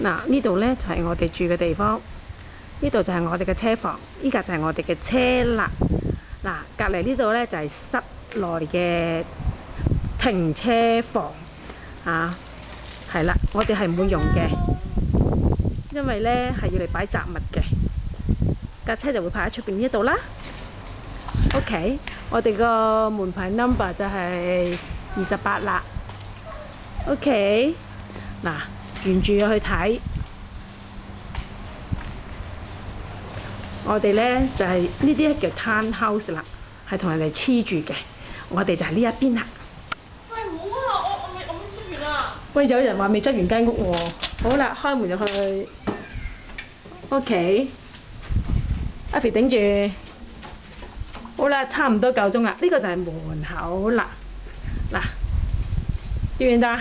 嗱，呢度咧就係我哋住嘅地方，呢度就係我哋嘅車房，依架就係我哋嘅車啦。嗱，隔離呢度咧就係室內嘅停車房啊，係啦，我哋係唔會用嘅，因為咧係要嚟擺雜物嘅，架車就會泊喺出邊呢度啦。OK， 我哋個門牌 number 就係28啦。OK， 嗱，沿住去睇，我哋咧就係呢啲叫 townhouse 啦，係同人哋黐住嘅。我哋就係呢一邊啦。喂，唔好啊！我未執完啊！喂，有人話未執完間屋喎。好啦，開門入去。OK， 阿肥頂住。好啦，差唔多夠鐘啦。呢個就係門口啦。嗱，見唔見到啊？